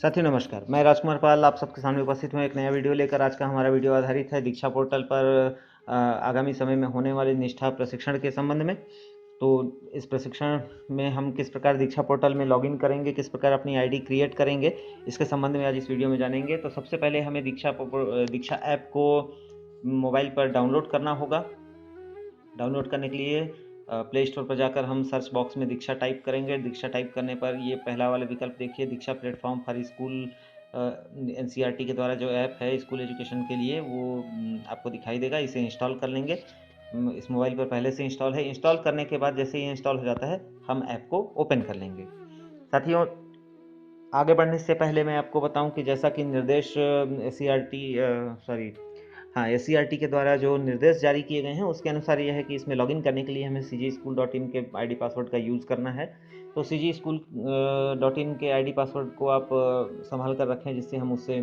साथियों नमस्कार, मैं राजकुमार पाल आप सबके सामने उपस्थित हूँ एक नया वीडियो लेकर। आज का हमारा वीडियो आधारित है दीक्षा पोर्टल पर आगामी समय में होने वाले निष्ठा प्रशिक्षण के संबंध में। तो इस प्रशिक्षण में हम किस प्रकार दीक्षा पोर्टल में लॉगिन करेंगे, किस प्रकार अपनी आईडी क्रिएट करेंगे, इसके संबंध में आज इस वीडियो में जानेंगे। तो सबसे पहले हमें दीक्षा ऐप को मोबाइल पर डाउनलोड करना होगा। डाउनलोड करने के लिए प्ले स्टोर पर जाकर हम सर्च बॉक्स में दीक्षा टाइप करेंगे। दीक्षा टाइप करने पर ये पहला वाला विकल्प देखिए, दीक्षा प्लेटफॉर्म फॉर स्कूल एनसीईआरटी के द्वारा जो ऐप है स्कूल एजुकेशन के लिए वो आपको दिखाई देगा। इसे इंस्टॉल कर लेंगे। इस मोबाइल पर पहले से इंस्टॉल है। इंस्टॉल करने के बाद जैसे ही इंस्टॉल हो जाता है हम ऐप को ओपन कर लेंगे। साथियों, आगे बढ़ने से पहले मैं आपको बताऊं कि जैसा कि निर्देश एससीईआरटी के द्वारा जो निर्देश जारी किए गए हैं उसके अनुसार यह है कि इसमें लॉगिन करने के लिए हमें cgschool.in के आईडी पासवर्ड का यूज़ करना है। तो cgschool.in के आईडी पासवर्ड को आप संभाल कर रखें जिससे हम उससे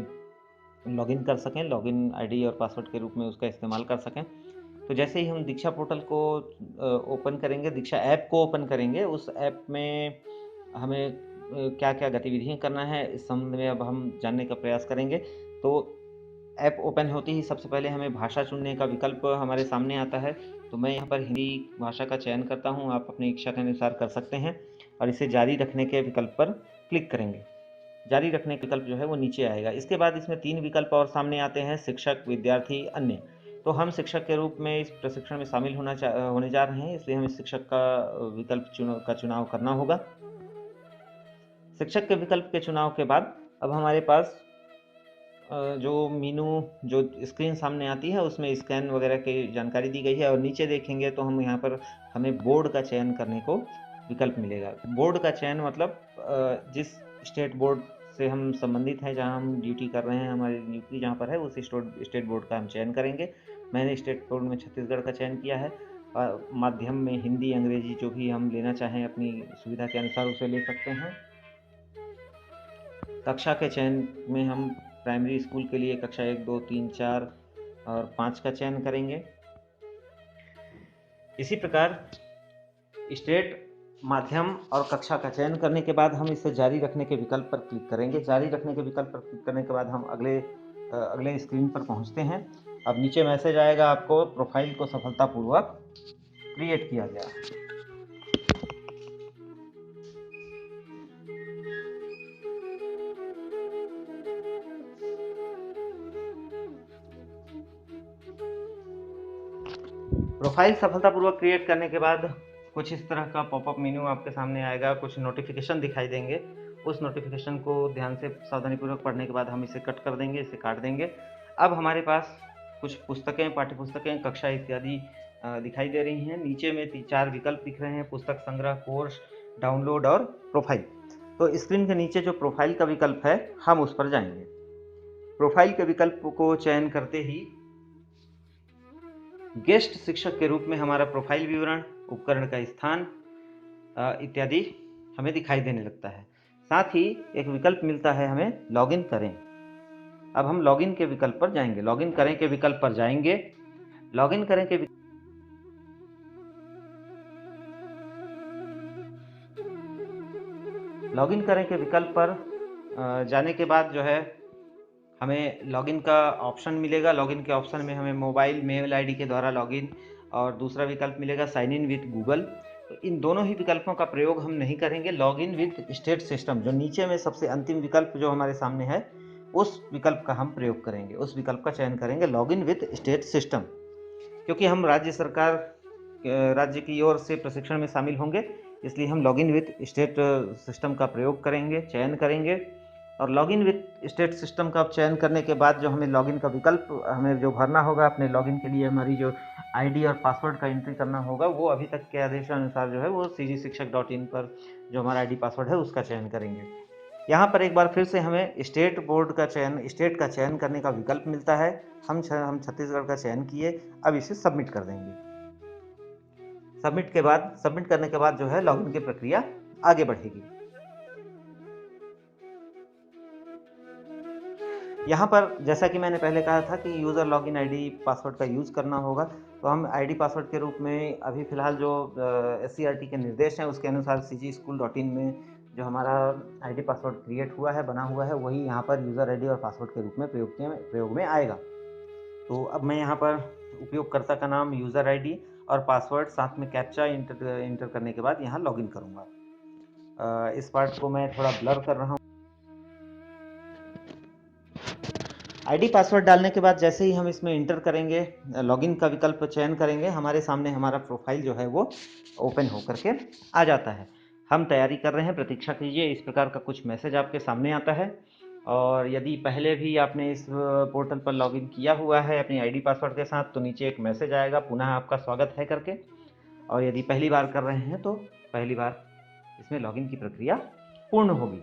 लॉगिन कर सकें, लॉगिन आईडी और पासवर्ड के रूप में उसका इस्तेमाल कर सकें। तो जैसे ही हम दीक्षा पोर्टल को ओपन करेंगे, दीक्षा ऐप को ओपन करेंगे, उस ऐप में हमें क्या क्या गतिविधियाँ करना है इस संबंध में अब हम जानने का प्रयास करेंगे। तो ऐप ओपन होते ही सबसे पहले हमें भाषा चुनने का विकल्प हमारे सामने आता है। तो मैं यहाँ पर हिंदी भाषा का चयन करता हूँ, आप अपनी इच्छा के अनुसार कर सकते हैं और इसे जारी रखने के विकल्प पर क्लिक करेंगे। जारी रखने का विकल्प जो है वो नीचे आएगा। इसके बाद इसमें 3 विकल्प और सामने आते हैं, शिक्षक, विद्यार्थी, अन्य। तो हम शिक्षक के रूप में इस प्रशिक्षण में शामिल होने जा रहे हैं, इसलिए हमें शिक्षक का विकल्प चुनाव करना होगा। शिक्षक के विकल्प के चुनाव के बाद अब हमारे पास जो मीनू जो स्क्रीन सामने आती है उसमें स्कैन वगैरह की जानकारी दी गई है और नीचे देखेंगे तो हम यहाँ पर हमें बोर्ड का चयन करने को विकल्प मिलेगा। बोर्ड का चयन मतलब जिस स्टेट बोर्ड से हम संबंधित हैं, जहाँ हम ड्यूटी कर रहे हैं, हमारी नियुक्ति जहाँ पर है उस स्टेट बोर्ड का हम चयन करेंगे। मैंने स्टेट बोर्ड में छत्तीसगढ़ का चयन किया है। माध्यम में हिंदी, अंग्रेजी जो भी हम लेना चाहें अपनी सुविधा के अनुसार उसे ले सकते हैं। कक्षा के चयन में हम प्राइमरी स्कूल के लिए कक्षा 1, 2, 3, 4 और 5 का चयन करेंगे। इसी प्रकार स्टेट, माध्यम और कक्षा का चयन करने के बाद हम इसे जारी रखने के विकल्प पर क्लिक करेंगे। जारी रखने के विकल्प पर क्लिक करने के बाद हम अगले स्क्रीन पर पहुंचते हैं। अब नीचे मैसेज आएगा आपको, प्रोफाइल को सफलतापूर्वक क्रिएट किया गया। प्रोफाइल सफलतापूर्वक क्रिएट करने के बाद कुछ इस तरह का पॉपअप मेन्यू आपके सामने आएगा, कुछ नोटिफिकेशन दिखाई देंगे। उस नोटिफिकेशन को ध्यान से सावधानीपूर्वक पढ़ने के बाद हम इसे कट कर देंगे, इसे काट देंगे। अब हमारे पास कुछ पुस्तकें, पाठ्यपुस्तकें, कक्षा इत्यादि दिखाई दे रही हैं। नीचे में 4 विकल्प दिख रहे हैं, पुस्तक संग्रह, कोर्स, डाउनलोड और प्रोफाइल। तो स्क्रीन के नीचे जो प्रोफाइल का विकल्प है हम उस पर जाएंगे। प्रोफाइल के विकल्प को चयन करते ही गेस्ट शिक्षक के रूप में हमारा प्रोफाइल विवरण, उपकरण का स्थान इत्यादि हमें दिखाई देने लगता है। साथ ही एक विकल्प मिलता है हमें, लॉगिन करें। अब हम लॉगिन के विकल्प पर जाएंगे। लॉगिन करें के विकल्प पर जाएंगे। लॉगिन करें के विकल्प पर जाने के बाद जो है हमें लॉगिन का ऑप्शन मिलेगा। लॉगिन के ऑप्शन में हमें मोबाइल, मेल आईडी के द्वारा लॉगिन और दूसरा विकल्प मिलेगा साइन इन विद गूगल। तो इन दोनों ही विकल्पों का प्रयोग हम नहीं करेंगे। लॉगिन विद स्टेट सिस्टम, जो नीचे में सबसे अंतिम विकल्प जो हमारे सामने है, उस विकल्प का हम प्रयोग करेंगे, उस विकल्प का चयन करेंगे, लॉगिन विद स्टेट सिस्टम। क्योंकि हम राज्य की ओर से प्रशिक्षण में शामिल होंगे, इसलिए हम लॉगिन विद स्टेट सिस्टम का प्रयोग करेंगे, चयन करेंगे। और लॉगिन विद स्टेट सिस्टम का चयन करने के बाद जो हमें लॉगिन का विकल्प हमें जो भरना होगा, अपने लॉगिन के लिए हमारी जो आईडी और पासवर्ड का एंट्री करना होगा, वो अभी तक के आदेशानुसार जो है वो cgशिक्षक.in पर जो हमारा आईडी पासवर्ड है उसका चयन करेंगे। यहाँ पर एक बार फिर से हमें स्टेट का चयन करने का विकल्प मिलता है। हम छत्तीसगढ़ का चयन किए। अब इसे सबमिट कर देंगे। सबमिट करने के बाद जो है लॉगिन की प्रक्रिया आगे बढ़ेगी। यहाँ पर जैसा कि मैंने पहले कहा था कि यूज़र लॉगिन आईडी पासवर्ड का यूज़ करना होगा, तो हम आईडी पासवर्ड के रूप में अभी फ़िलहाल जो एससीईआरटी के निर्देश हैं उसके अनुसार cgschool.in में जो हमारा आईडी पासवर्ड क्रिएट हुआ है, बना हुआ है, वही यहाँ पर यूज़र आईडी और पासवर्ड के रूप में प्रयोग में आएगा। तो अब मैं यहाँ पर उपयोगकर्ता का नाम, यूज़र आईडी और पासवर्ड साथ में कैप्चा इंटर करने के बाद यहाँ लॉगिन करूँगा। इस पार्ट को मैं थोड़ा ब्लर कर रहा हूँ। आईडी पासवर्ड डालने के बाद जैसे ही हम इसमें इंटर करेंगे, लॉगिन का विकल्प चयन करेंगे, हमारे सामने हमारा प्रोफाइल जो है वो ओपन होकर के आ जाता है। हम तैयारी कर रहे हैं, प्रतीक्षा कीजिए, इस प्रकार का कुछ मैसेज आपके सामने आता है। और यदि पहले भी आपने इस पोर्टल पर लॉगिन किया हुआ है अपनी आईडी पासवर्ड के साथ, तो नीचे एक मैसेज आएगा, पुनः आपका स्वागत है करके। और यदि पहली बार कर रहे हैं तो पहली बार इसमें लॉगिन की प्रक्रिया पूर्ण होगी।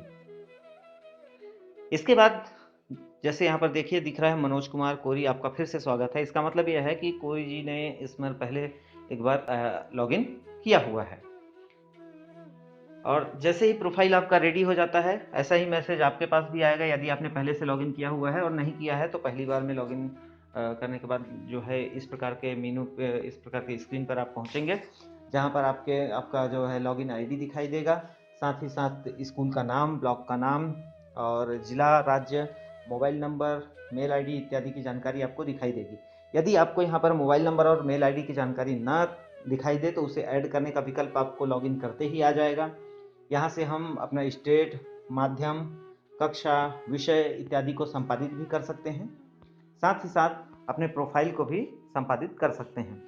इसके बाद जैसे यहाँ पर देखिए दिख रहा है मनोज कुमार कोरी, आपका फिर से स्वागत है। इसका मतलब यह है कि कोरी जी ने इसमें पहले एक बार लॉगिन किया हुआ है। और जैसे ही प्रोफाइल आपका रेडी हो जाता है, ऐसा ही मैसेज आपके पास भी आएगा यदि आपने पहले से लॉगिन किया हुआ है, और नहीं किया है तो पहली बार में लॉगिन करने के बाद जो है इस प्रकार के मेनू पे, इस प्रकार के स्क्रीन पर आप पहुंचेंगे, जहां पर आपका जो है लॉगिन आईडी दिखाई देगा, साथ ही साथ स्कूल का नाम, ब्लॉक का नाम और जिला, राज्य, मोबाइल नंबर, मेल आईडी इत्यादि की जानकारी आपको दिखाई देगी। यदि आपको यहाँ पर मोबाइल नंबर और मेल आईडी की जानकारी ना दिखाई दे तो उसे ऐड करने का विकल्प आपको लॉगिन करते ही आ जाएगा। यहाँ से हम अपना स्टेट, माध्यम, कक्षा, विषय इत्यादि को संपादित भी कर सकते हैं। साथ ही साथ अपने प्रोफाइल को भी संपादित कर सकते हैं।